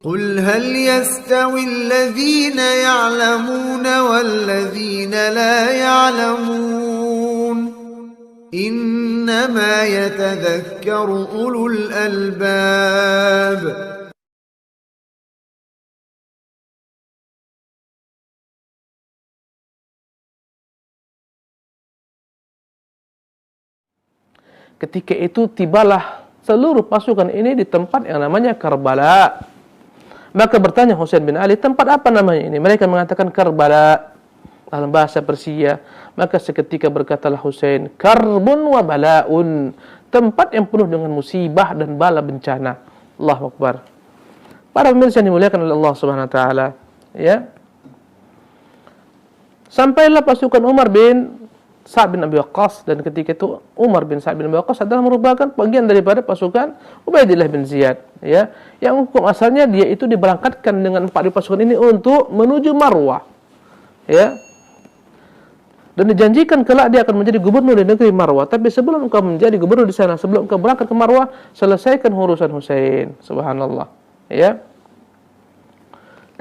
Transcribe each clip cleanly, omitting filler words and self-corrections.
قل هل يستوي الذين يعلمون والذين لا يعلمون إنما يتذكر أولو الألباب. Ketika itu tibalah seluruh pasukan ini di tempat yang namanya Karbala. Maka bertanya Husain bin Ali, tempat apa namanya ini? Mereka mengatakan Karbala dalam bahasa Persia. Maka seketika berkatalah Husain, Karbun wa bala'un, tempat yang penuh dengan musibah dan bala bencana. Allahu Akbar. Para pemirsa yang dimuliakan oleh Allah Subhanahu wa taala, ya. Sampailah pasukan Umar bin Sa'ad bin Abi Waqqas, dan ketika itu Umar bin Sa'ad bin Abi Waqqas adalah merupakan bagian daripada pasukan Ubaidillah bin Ziyad, ya. Yang hukum asalnya dia itu diberangkatkan dengan 4 pasukan ini untuk menuju Marwah, ya. Dan dijanjikan kelak dia akan menjadi gubernur di negeri Marwah. Tapi sebelum engkau menjadi gubernur di sana, sebelum engkau berangkat ke Marwah, selesaikan urusan Husain. Subhanallah, ya.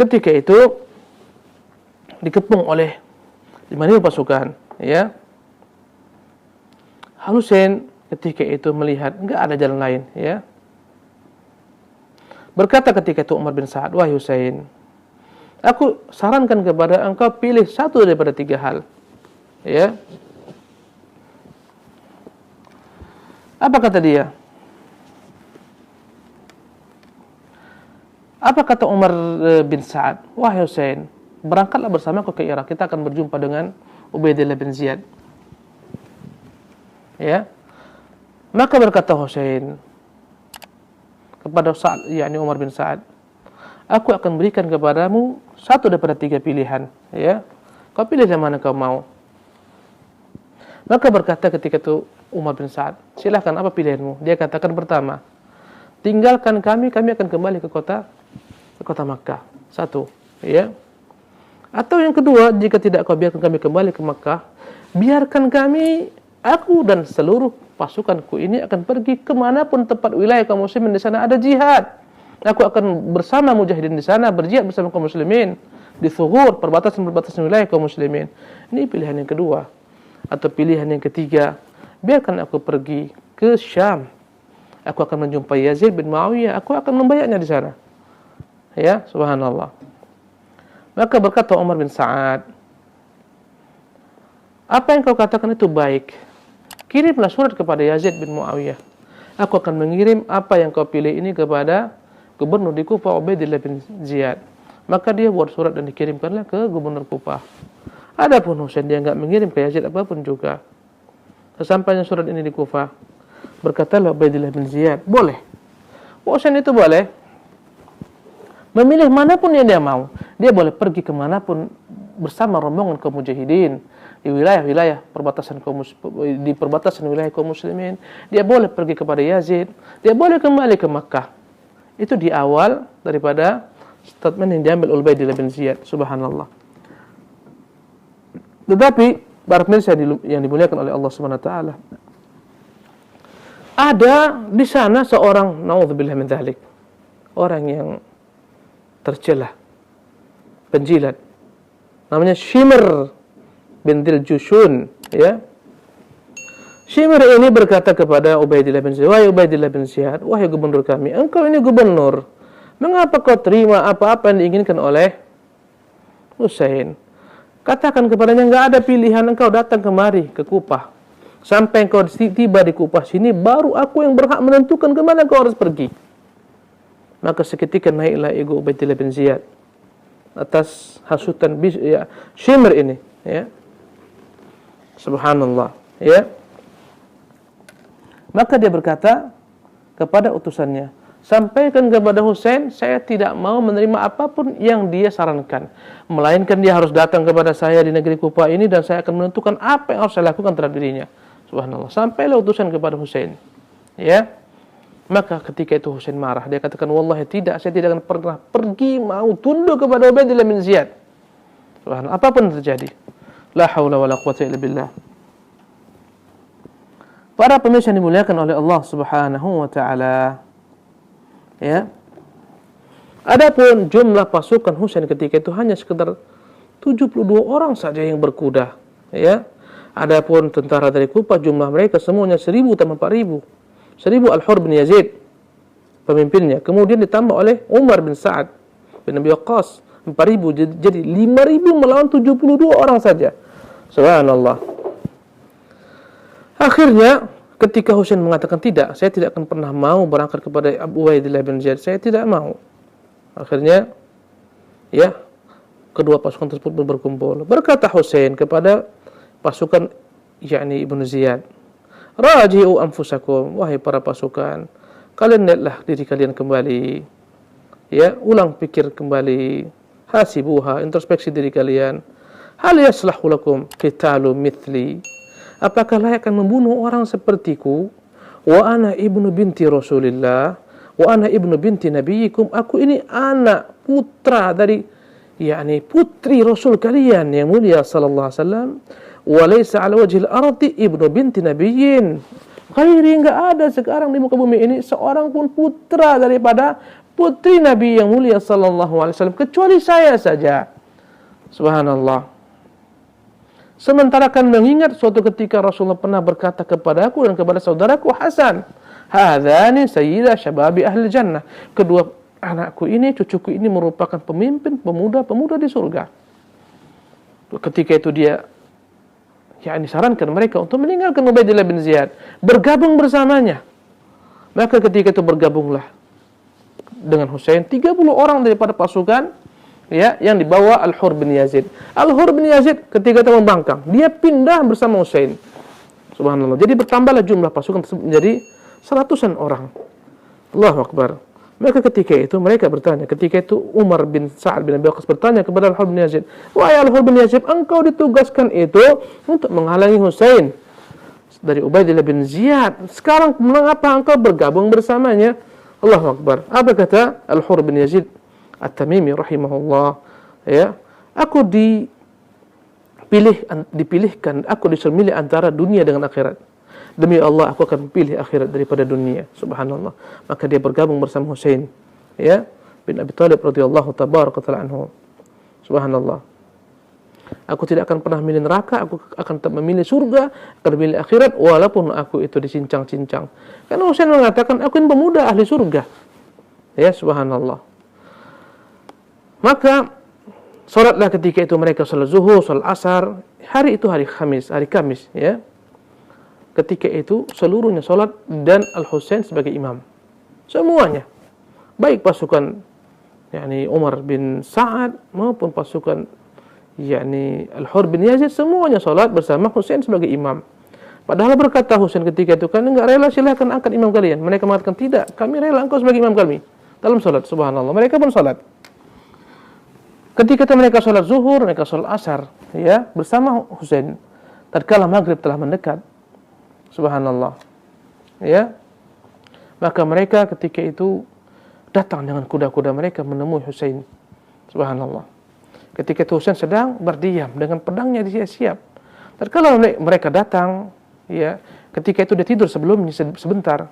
Ketika itu dikepung oleh 5.000 pasukan, ya. Husain ketika itu melihat enggak ada jalan lain, ya. Berkata ketika itu Umar bin Sa'ad, wahai Husain, aku sarankan kepada engkau pilih satu daripada 3 hal, ya. Apa kata dia? Apa kata Umar bin Sa'ad? Wahai Husain, berangkatlah bersamaku ke Irak, kita akan berjumpa dengan Ubaidillah bin Ziyad. Ya. Maka berkata Husain kepada Sa'ad, yakni Umar bin Sa'ad, aku akan berikan kepadamu satu daripada 3 pilihan, ya. Kau pilih yang mana kau mau. Maka berkata ketika itu Umar bin Sa'ad, silahkan, apa pilihanmu? Dia katakan, pertama, tinggalkan kami akan kembali ke kota Makkah. 1, ya. Atau yang kedua, jika tidak kau biarkan kami kembali ke Makkah, biarkan kami, aku dan seluruh pasukanku ini akan pergi kemanapun tempat wilayah kaum muslimin di sana ada jihad. Aku akan bersama mujahidin di sana, berjihad bersama kaum muslimin di Thughur, perbatasan wilayah kaum muslimin. Ini pilihan yang kedua. Atau pilihan yang ketiga, biarkan aku pergi ke Syam. Aku akan menjumpai Yazid bin Muawiyah, aku akan membayarnya di sana. Ya, subhanallah. Maka berkata Umar bin Sa'ad, apa yang kau katakan itu baik. Kirimlah surat kepada Yazid bin Muawiyah. Aku akan mengirim apa yang kau pilih ini kepada gubernur di Kufah, Ubaidillah bin Ziyad. Maka dia buat surat dan dikirimkanlah ke gubernur Kufah. Adapun Husain, dia enggak mengirim ke Yazid apapun juga. Sesampainya surat ini di Kufah, berkatalah Ubaidillah bin Ziyad, boleh. Husain itu boleh memilih manapun yang dia mau. Dia boleh pergi kemanapun bersama rombongan kaum mujahidin di wilayah-wilayah perbatasan wilayah kaum muslimin. Dia boleh pergi kepada Yazid, dia boleh kembali ke Makkah. Itu di awal daripada statement yang diambil oleh Ubaidillah bin Ziyad. Subhanallah. Tetapi para pemirsa yang dimuliakan oleh Allah Subhanahu wa taala, ada di sana seorang, naudzubillah min dzalik, orang yang tercela, penjilat, namanya Shimr bin Diljushun, ya. Shimr ini berkata kepada Ubaidillah bin Ziyad, wahai Ubaidillah bin Ziyad, wahai gubernur kami, engkau ini gubernur, mengapa kau terima apa-apa yang diinginkan oleh Husain? Katakan kepadanya, enggak ada pilihan, engkau datang kemari ke Kufah. Sampai engkau tiba di Kufah sini, baru aku yang berhak menentukan kemana engkau harus pergi. Maka seketika naiklah ego Ubaidillah bin Ziyad atas hasutan ya, Shimr ini, ya. Subhanallah, ya. Maka dia berkata kepada utusannya, sampaikan kepada Husain, saya tidak mau menerima apapun yang dia sarankan, melainkan dia harus datang kepada saya di negeri Kufah ini dan saya akan menentukan apa yang harus saya lakukan terhadap dirinya. Subhanallah. Sampailah utusan kepada Husain, ya. Maka ketika itu Husain marah, dia katakan, wallahi tidak, saya tidak akan pernah pergi mau tunduk kepada Ubaidillah bin Ziyad. Subhanallah, apapun yang terjadi. La haula wala quwwata illa billah. Para pemirsa yang dimuliakan oleh Allah Subhanahu wa taala, ya. Adapun jumlah pasukan Husain ketika itu hanya sekitar 72 orang saja yang berkuda, ya. Adapun tentara dari Kufah jumlah mereka semuanya 1000 tambah 4000. 1000 Al-Hur bin Yazid pemimpinnya, kemudian ditambah oleh Umar bin Sa'ad bin Abi Waqqas 4000, jadi 5000 melawan 72 orang saja. Subhanallah. Akhirnya ketika Husain mengatakan tidak, saya tidak akan pernah mau berangkat kepada Abu Ubaidillah bin Ziyad, saya tidak mau. Akhirnya ya, kedua pasukan tersebut berkumpul. Berkata Husain kepada pasukan yakni Ibnu Ziyad, "Raji'u anfusakum, wahai para pasukan, kalian lihatlah diri kalian kembali. Ya, ulang pikir kembali. Hasibuha, introspeksi diri kalian. Hal yaslahu lakum qitalu mithli? Apakah layak akan membunuh orang sepertiku? Wa ana ibnu binti Rasulillah, wa ana ibnu binti nabiyikum. Aku ini anak putra dari yakni putri Rasul kalian yang mulia sallallahu alaihi wasallam. Wa laysa ala wajhil ardi ibnu binti nabiyyin. Khairi, enggak ada sekarang di muka bumi ini seorang pun putra daripada putri Nabi yang mulia sallallahu alaihi wasallam kecuali saya saja." Subhanallah. Sementara kan mengingat suatu ketika Rasulullah pernah berkata kepadaku dan kepada saudaraku Hasan, "Hadzani sayyida syababi ahli jannah." Kedua anakku ini, cucuku ini merupakan pemimpin pemuda-pemuda di surga. Ketika itu dia disarankan mereka untuk meninggalkan Ubaidillah bin Ziyad, bergabung bersamanya. Maka ketika itu bergabunglah dengan Husain 30 orang daripada pasukan ya yang dibawa Al-Hur bin Yazid. Al-Hur bin Yazid ketika itu membangkang, dia pindah bersama Husain. Subhanallah. Jadi bertambahlah jumlah pasukan tersebut menjadi 100-an orang. Allahu Akbar. Maka ketika itu mereka bertanya, ketika itu Umar bin Sa'ad bin Abi Waqqas bertanya kepada Al-Hur bin Yazid, "Wahai Al-Hur bin Yazid, engkau ditugaskan itu untuk menghalangi Husain dari Ubaidillah bin Ziyad. Sekarang mengapa engkau bergabung bersamanya?" Allahu Akbar. Apa kata Al-Hur bin Yazid At-Tamimi rahimahullah, ya, aku dipilihkan, aku disuruh milih antara dunia dengan akhirat. Demi Allah, aku akan pilih akhirat daripada dunia. Subhanallah. Maka dia bergabung bersama Husain, ya, bin Abi Thalib radhiyallahu tabaraka ta'ala anhu. Subhanallah. Aku tidak akan pernah memilih neraka, aku akan tetap memilih surga, akan memilih akhirat walaupun aku itu dicincang-cincang. Karena Husain mengatakan, aku ini pemuda ahli surga. Ya, subhanallah. Maka salatlah ketika itu mereka salat zuhur, salat asar. Hari itu hari Kamis, ya. Ketika itu seluruhnya salat dan Al-Husain sebagai imam. Semuanya. Baik pasukan yakni Umar bin Sa'ad maupun pasukan yakni Al-Hur bin Yazid, semuanya salat bersama Husain sebagai imam. Padahal berkata Husain ketika itu, "Kan enggak rela, silakan angkat imam kalian." Mereka mengatakan, "Tidak, kami rela engkau sebagai imam kami." Dalam salat, subhanallah. Mereka pun salat. Ketika mereka salat zuhur, mereka salat asar, ya, bersama Husain. Tatkala maghrib telah mendekat, subhanallah, ya, maka mereka ketika itu datang dengan kuda-kuda mereka menemui Husain, subhanallah. Ketika itu Husain sedang berdiam dengan pedangnya dia siap. Tatkala mereka datang, ya, ketika itu dia tidur sebelumnya sebentar,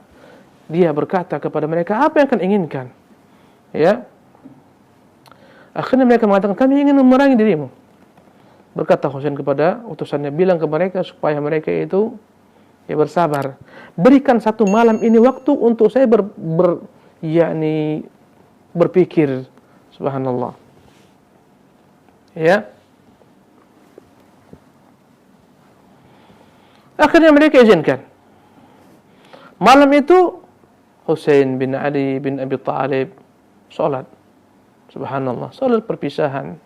dia berkata kepada mereka, "Apa yang kalian inginkan?" Ya. Akhirnya mereka mengatakan, "Kami ingin memerangi dirimu." Berkata Husain kepada utusannya, "Bilang ke mereka supaya mereka itu ya bersabar. Berikan satu malam ini waktu untuk saya berpikir." Subhanallah. Ya. Akhirnya mereka izinkan. Malam itu Husain bin Ali bin Abi Thalib salat. Subhanallah, salat perpisahan.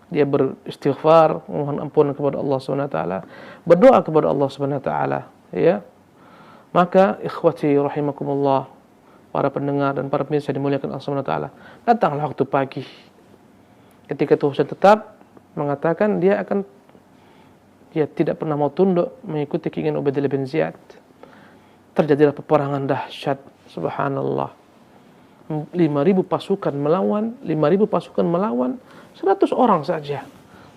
Dia beristighfar, mohon ampunan kepada Allah Subhanahu wa taala, berdoa kepada Allah Subhanahu wa taala, ya. Maka ikhwati rahimakumullah, para pendengar dan para pemirsa dimuliakan Allah Subhanahu wa taala, datanglah waktu pagi. Ketika itu Husain tetap mengatakan dia tidak pernah mau tunduk mengikuti keinginan Ubaidillah bin Ziyad. Terjadilah peperangan dahsyat, subhanallah. 5.000 pasukan melawan 100 orang saja.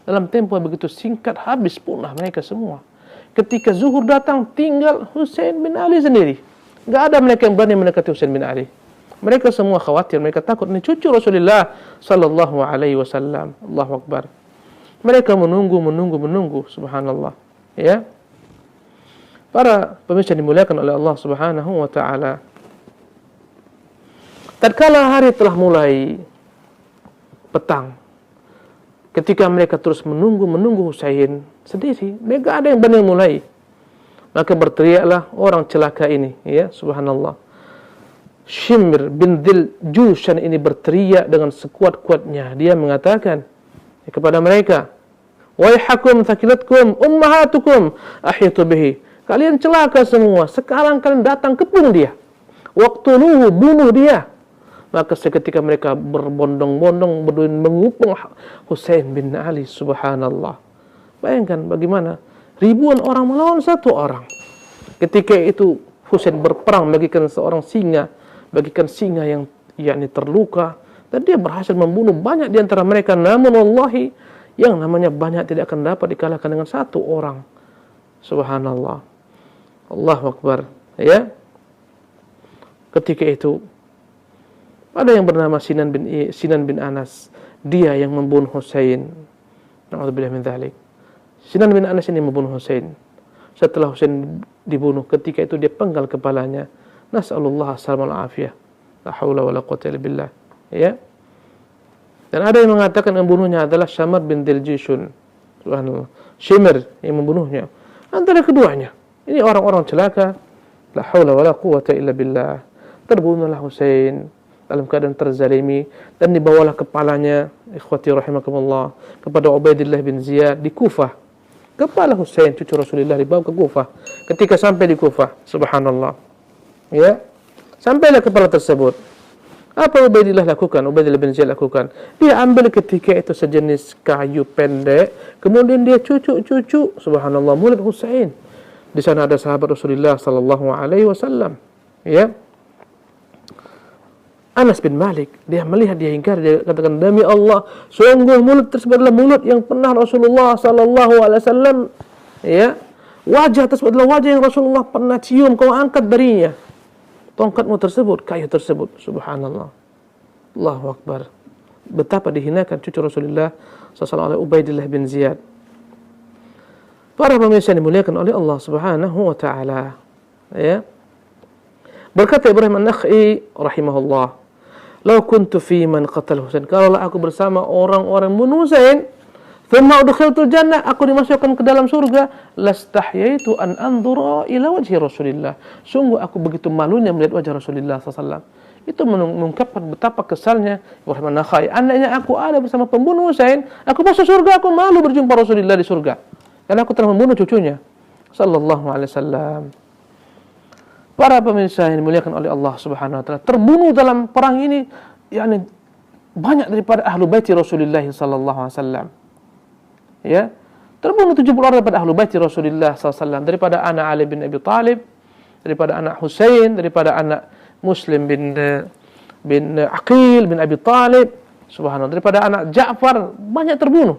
Dalam tempo yang begitu singkat habis punah mereka semua. Ketika zuhur datang tinggal Husain bin Ali sendiri. Enggak ada mereka yang berani mendekati Husain bin Ali. Mereka semua khawatir, mereka takut ini cucu Rasulullah sallallahu alaihi wasallam. Allahu akbar. Mereka menunggu, subhanallah. Ya. Para pemirsa dimuliakan oleh Allah Subhanahu wa taala. Tatkala hari telah mulai petang, ketika mereka terus menunggu Husain sendiri, mereka ada yang berani mulai. Maka berteriaklah orang celaka ini, ya, subhanallah. Shimr bin Dhil Jushan ini berteriak dengan sekuat-kuatnya. Dia mengatakan kepada mereka, "Waihakum thakilatkum ummahatukum ahitu bihi." Kalian celaka semua. Sekarang kalian datang kepung dia. Waqtuluhu, bunuh dia. Maka seketika mereka berbondong-bondong mengepung Husain bin Ali, subhanallah. Bayangkan bagaimana ribuan orang melawan satu orang. Ketika itu Husain berperang bagikan seorang singa, bagikan singa yang yakni terluka, dan dia berhasil membunuh banyak di antara mereka. Namun wallahi, yang namanya banyak tidak akan dapat dikalahkan dengan satu orang. Subhanallah. Allahu akbar. Ya. Ketika itu ada yang bernama Sinan bin Anas. Dia yang membunuh Husain. Na'udzubillah min dzalik. Sinan bin Anas ini membunuh Husain. Setelah Husain dibunuh, ketika itu dia penggal kepalanya. Nas'alullah as-salamah wal-afiyah. La haula wala quwwata illa billah. Ya. Dan ada yang mengatakan yang membunuhnya adalah Syamr bin Dhil Jushan. Subhanallah. Shimr yang membunuhnya. Antara keduanya. Ini orang-orang celaka. La haula wala quwwata illa billah. Terbunuhlah Husain dalam keadaan terzalimi dan dibawalah kepalanya, ikhwati rahimakumullah, kepada Ubaidillah bin Ziyad di Kufah. Kepala Husain cucu Rasulullah dibawa ke Kufah. Ketika sampai di Kufah, subhanallah. Ya. Sampailah kepala tersebut. Apa Ubaidillah lakukan? Ubaidillah bin Ziyad lakukan. Dia ambil ketika itu sejenis kayu pendek, kemudian dia cucuk-cucuk, subhanallah, mulut Husain. Di sana ada sahabat Rasulullah sallallahu alaihi wasallam. Ya. Anas bin Malik, dia melihat, dia ingkar, dia katakan, demi Allah, sungguh mulut tersebut adalah mulut yang pernah Rasulullah sallallahu alaihi wasallam, ya. Wajah tersebut adalah wajah yang Rasulullah pernah cium, kau angkat darinya. Tongkatmu tersebut, kayu tersebut, subhanallah. Allahu akbar. Betapa dihinakan cucu Rasulullah sallallahu alaihi wasallam oleh Ubaidillah bin Ziyad. Para pemirsa yang dimuliakan oleh Allah Subhanahu wa taala. Ya. Berkata Ibrahim An-Nakhai rahimahullah, "Lau kuntu fi man qatal Husain." Kalau aku bersama orang-orang bunuh Husain, thumma udkhiltul jannah, aku dimasukkan ke dalam surga, lastahyaitu an anzura ila wajhi Rasulillah. Sungguh aku begitu malunya melihat wajah Rasulullah sallallahu alaihi wasallam. Itu mengungkapkan betapa kesalnya Ibrahim An-Nakhai. Andainya aku ada bersama pembunuh Husain, aku masuk surga, aku malu berjumpa Rasulullah di surga. Karena aku telah membunuh cucunya sallallahu alaihi wasallam. Para pemirsa yang dimuliakan oleh Allah Subhanahu wa taala, terbunuh dalam perang ini yakni banyak daripada ahlu baiti Rasulullah sallallahu alaihi wasallam. Ya. Terbunuh 70 orang daripada ahlu baiti Rasulullah sallallahu alaihi wasallam, daripada anak Ali bin Abi Thalib, daripada anak Husain, daripada anak Muslim bin Aqil bin Abi Thalib, subhanallah, daripada anak Ja'far, banyak terbunuh.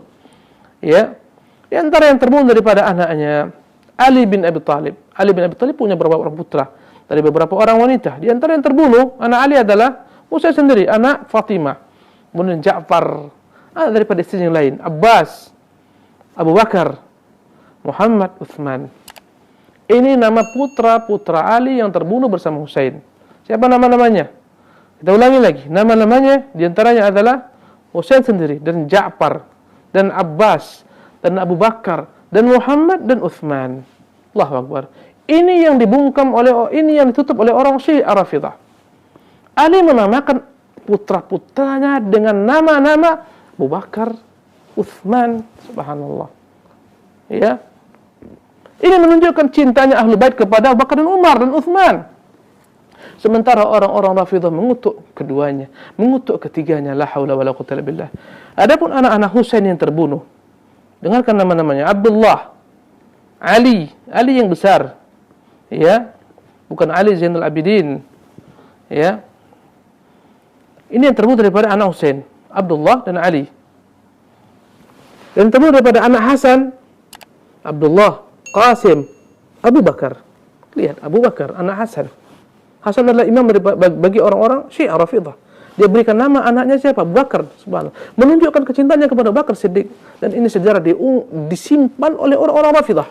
Ya. Di antara yang terbunuh daripada anaknya Ali bin Abi Thalib. Ali bin Abi Thalib punya beberapa orang putra dari beberapa orang wanita. Di antara yang terbunuh anak Ali adalah Husain sendiri, anak Fatimah, kemudian Ja'far, anak daripada istri yang lain, Abbas, Abu Bakar, Muhammad, Uthman. Ini nama putra-putra Ali yang terbunuh bersama Husain. Siapa nama-namanya? Kita ulangi lagi. Nama-namanya di antaranya adalah Husain sendiri, dan Ja'far, dan Abbas, dan Abu Bakar, dan Muhammad, dan Uthman. Allahu Akbar. Ini yang dibungkam ini yang ditutup oleh orang Syiah Rafidah. Ali menamakan putra-putranya dengan nama-nama Abu Bakar, Uthman, subhanallah. Ya. Ini menunjukkan cintanya Ahlul Bait kepada Abu Bakar dan Umar dan Uthman. Sementara orang-orang Rafidah mengutuk keduanya, mengutuk ketiganya, la haula wala quwwata illa billah. Adapun anak-anak Husain yang terbunuh, dengarkan nama-namanya: Abdullah, Ali yang besar, ya, bukan Ali Zainul Abidin, ya. Ini yang terbunuh daripada anak Husain, Abdullah dan Ali. Dan terbunuh daripada anak Hasan, Abdullah, Qasim, Abu Bakar. Lihat, Abu Bakar, anak Hasan. Hasan adalah imam bagi orang-orang Syiah Rafidah. Dia berikan nama anaknya siapa? Abu Bakar, subhanallah. Menunjukkan kecintaannya kepada Abu Bakar Siddiq. Dan ini sejarah disimpan oleh orang-orang Rafidah.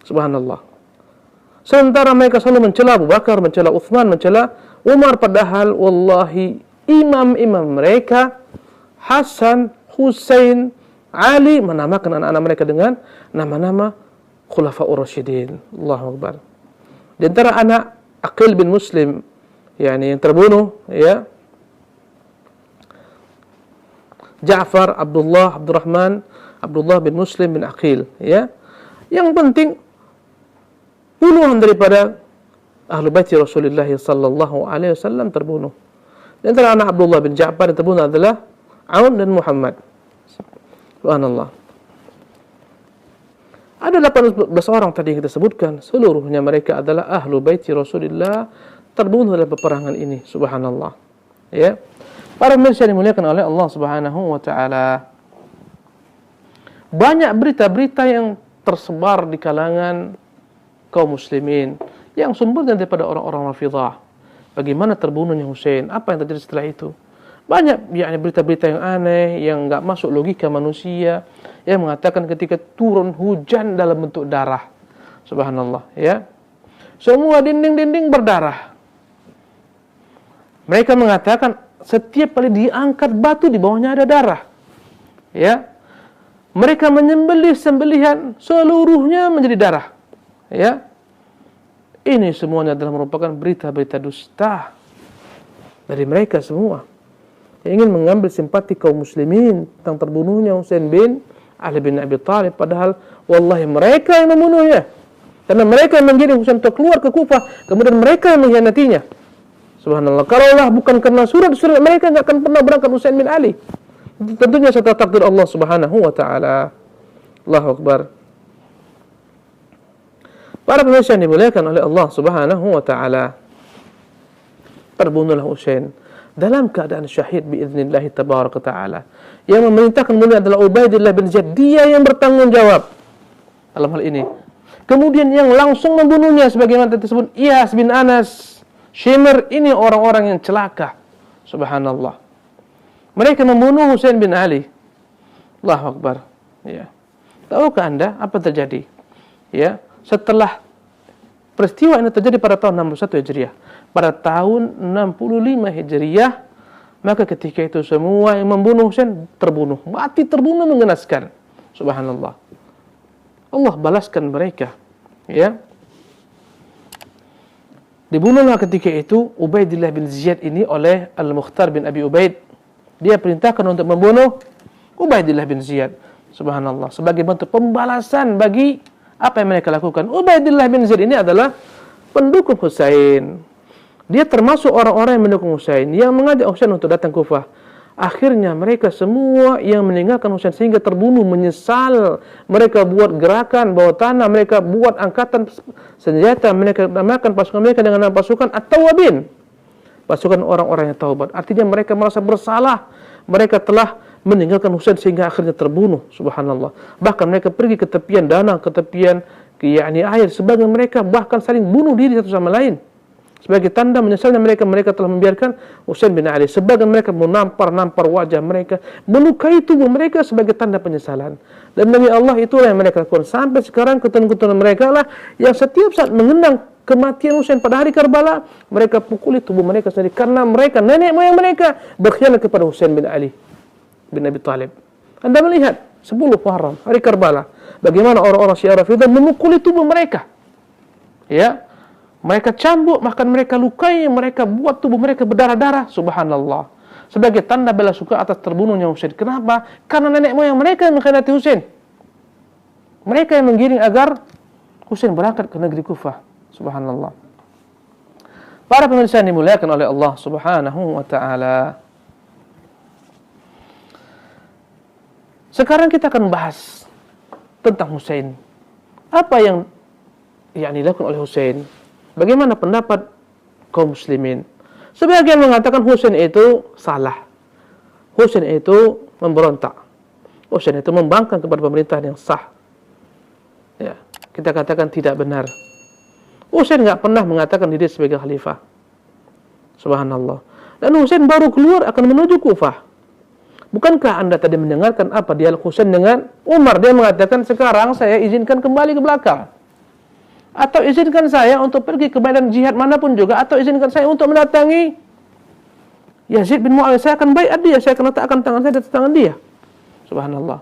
Subhanallah. Sementara mereka selalu mencela Abu Bakar, mencela Uthman, mencela Umar, padahal wallahi imam-imam mereka Hasan, Husain, Ali menamakan anak-anak mereka dengan nama-nama Khulafaur Rasyidin. Allahu Akbar. Di antara anak Aqil bin Muslim yang terbunuh, ya, Ja'far, Abdurrahman, Abdullah bin Muslim bin Aqil, ya. Yang penting puluhan daripada ahlu baiti Rasulullah sallallahu alaihi wasallam terbunuh. Di antara anak Abdullah bin Ja'far yang terbunuh adalah Aun dan Muhammad. Subhanallah. Ada 18 orang tadi yang kita sebutkan, seluruhnya mereka adalah ahlu baiti Rasulullah terbunuh dalam peperangan ini. Subhanallah. Ya. Para pemirsa yang dimuliakan oleh Allah Subhanahu wa taala. Banyak berita-berita yang tersebar di kalangan kaum muslimin yang sumbernya daripada orang-orang Rafidah. Bagaimana terbunuhnya Husain? Apa yang terjadi setelah itu? Banyak berita-berita yang aneh, yang enggak masuk logika manusia, yang mengatakan ketika turun hujan dalam bentuk darah. Subhanallah, ya. Semua dinding-dinding berdarah. Mereka mengatakan setiap kali diangkat batu di bawahnya ada darah. Ya. Mereka menyembelih sembelihan seluruhnya menjadi darah. Ya. Ini semuanya adalah merupakan berita-berita dusta dari mereka semua. Yang ingin mengambil simpati kaum muslimin tentang terbunuhnya Husain bin Ali bin Abi Thalib, padahal wallahi mereka yang membunuhnya. Karena mereka yang mengirim Husain untuk keluar ke Kufah, kemudian mereka yang mengkhianatinya. Subhanallah. Kalaulah bukan karena surat-surat mereka, enggak akan pernah berangkat Husain bin Ali. Tentunya serta takdir Allah Subhanahu wa taala. Allahu Akbar. Para pemirsa yang dimuliakan oleh Allah Subhanahu wa taala. Terbunuhlah Husain dalam keadaan syahid biiznillah tabaraka taala. Yang memerintahkan kemudian adalah Ubaidillah bin Ziyad, dia yang bertanggung jawab dalam hal ini. Kemudian yang langsung membunuhnya sebagaimana disebut Iyas bin Anas, Shimr, ini orang-orang yang celaka. Subhanallah. Mereka membunuh Husain bin Ali. Allahu Akbar. Ya. Tahukah Anda apa terjadi? Ya, setelah peristiwa ini terjadi pada tahun 61 Hijriah. Pada tahun 65 Hijriah, maka ketika itu semua yang membunuh Husain terbunuh. Mati terbunuh mengenaskan. Subhanallah. Allah balaskan mereka. Ya. Dibunuhlah ketika itu Ubaidillah bin Ziyad ini oleh Al-Mukhtar bin Abi Ubaid. Dia perintahkan untuk membunuh Ubaidillah bin Ziyad. Subhanallah. Sebagai bentuk pembalasan bagi apa yang mereka lakukan. Ubaidillah bin Ziyad ini adalah pendukung Husain. Dia termasuk orang-orang yang mendukung Husain, yang mengajak Husain untuk datang Kufah. Akhirnya mereka semua yang meninggalkan Husain sehingga terbunuh menyesal. Mereka buat gerakan bawah tanah, mereka buat angkatan senjata, mereka namakan pasukan mereka dengan nama pasukan At-Tawabin. Pasukan orang-orang yang taubat. Artinya mereka merasa bersalah. Mereka telah meninggalkan Husain sehingga akhirnya terbunuh. Subhanallah. Bahkan mereka pergi ke tepian danau, ke tepian air. Sebagian mereka bahkan saling bunuh diri satu sama lain. Sebagai tanda menyesalnya mereka telah membiarkan Husain bin Ali. Sebagian mereka menampar wajah mereka, melukai tubuh mereka sebagai tanda penyesalan. Dan demi Allah itulah yang mereka lakukan. Sampai sekarang keturunan mereka lah yang setiap saat mengenang kematian Husain pada hari Karbala, mereka pukuli tubuh mereka sendiri. Karena mereka, nenek moyang mereka, berkhianat kepada Husain bin Ali bin Abi Thalib. Anda melihat 10 Muharram, hari Karbala, bagaimana orang-orang Syiah Rafidah memukuli tubuh mereka. Ya. Mereka cambuk, bahkan mereka lukai, mereka buat tubuh mereka berdarah-darah. Subhanallah. Sebagai tanda bela suka atas terbunuhnya Husain. Kenapa? Karena nenek moyang mereka yang mengkhianati Husain. Mereka yang menggiring agar Husain berangkat ke negeri Kufah. Subhanallah. Para pemirsa yang dimuliakan oleh Allah Subhanahu wa taala. Sekarang kita akan bahas tentang Husain. Apa yang dilakukan oleh Husain? Bagaimana pendapat kaum muslimin? Sebagian mengatakan Husain itu salah. Husain itu memberontak. Husain itu membangkang kepada pemerintahan yang sah. Ya, kita katakan tidak benar. Husain enggak pernah mengatakan diri sebagai khalifah. Subhanallah. Dan Husain baru keluar akan menuju Kufah. Bukankah Anda tadi mendengarkan apa dialog Husain dengan Umar? Dia mengatakan, sekarang saya izinkan kembali ke belakang. Atau izinkan saya untuk pergi ke medan jihad manapun juga. Atau izinkan saya untuk mendatangi Yazid bin Muawiyah. Saya akan baiat dia, saya akan letakkan tangan saya di atas tangan dia. Subhanallah.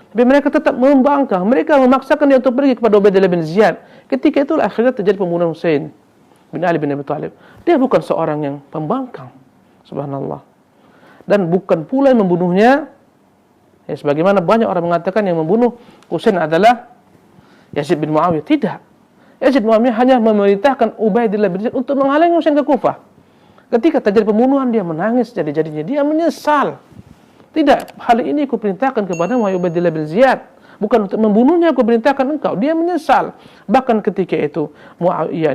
Tapi mereka tetap membangkang. Mereka memaksakan dia untuk pergi kepada Ubaidillah bin Ziyad. Ketika itulah akhirnya terjadi pembunuhan Husain bin Ali bin Abi Thalib. Dia bukan seorang yang pembangkang. Subhanallah. Dan bukan pula yang membunuhnya, ya, sebagaimana banyak orang mengatakan yang membunuh Husain adalah Yazid bin Muawiyah. Tidak. Yazid bin Muawiyah hanya memerintahkan Ubaidillah bin Ziyad untuk menghalangi Husain ke Kufah. Ketika terjadi pembunuhan, dia menangis jadi-jadinya. Dia menyesal. Tidak, hal ini aku perintahkan kepada Ubaidillah bin Ziyad. Bukan untuk membunuhnya aku perintahkan engkau. Dia menyesal. Bahkan ketika itu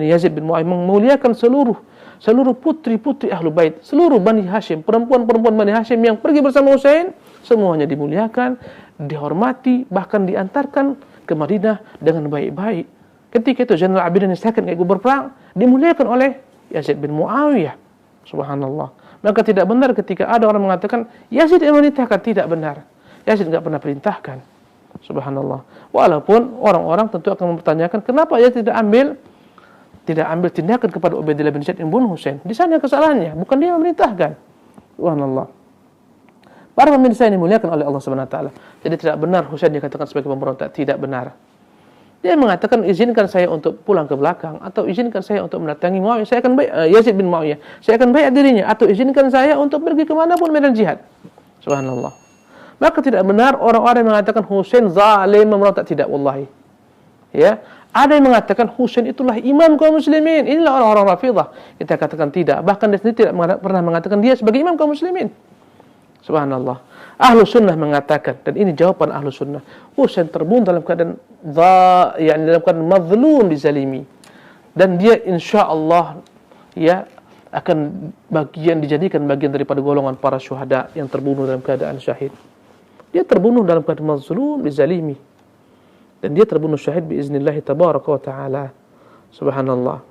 Yazid bin Muawiyah memuliakan seluruh putri-putri Ahlul Bait, seluruh Bani Hashim, perempuan-perempuan Bani Hashim yang pergi bersama Husain, semuanya dimuliakan, dihormati, bahkan diantarkan ke Madinah dengan baik-baik. Ketika itu Zainal Abidin yang second ikut berperang dimuliakan oleh Yazid bin Muawiyah. Subhanallah. Maka tidak benar ketika ada orang mengatakan Yazid yang memerintahkan. Tidak benar. Yazid tidak pernah perintahkan. Subhanallah. Walaupun orang-orang tentu akan mempertanyakan kenapa Yazid tidak ambil tindakan kepada Ubaidillah bin Ziyad yang bunuh Husain. Di sana kesalahannya, bukan dia memerintahkan. Subhanallah. Para pemirsa ini dimuliakan oleh Allah Subhanahu wa taala. Jadi tidak benar Husain dikatakan sebagai pemberontak, tidak benar. Dia mengatakan izinkan saya untuk pulang ke belakang atau izinkan saya untuk mendatangi Muawiyah, saya akan Yazid bin Muawiyah. Saya akan baiat dirinya atau izinkan saya untuk pergi ke manapun medan jihad. Subhanallah. Maka tidak benar orang-orang yang mengatakan Husain zalim memberontak, tidak, wallahi. Ya. Ada yang mengatakan Husain itulah imam kaum muslimin. Inilah orang-orang Rafidah. Kita katakan tidak. Bahkan dia sendiri tidak pernah mengatakan dia sebagai imam kaum muslimin. Subhanallah. Ahlu sunnah mengatakan, dan ini jawaban ahlu sunnah, Husain terbunuh dalam keadaan dalam keadaan mazlum, dizalimi. Dan dia insyaAllah ya akan dijadikan bagian daripada golongan para syuhada yang terbunuh dalam keadaan syahid. Dia terbunuh dalam keadaan mazlum, dizalimi. Dan dia terbunuh syahid biiznillah tabaraka wa ta'ala. Subhanallah.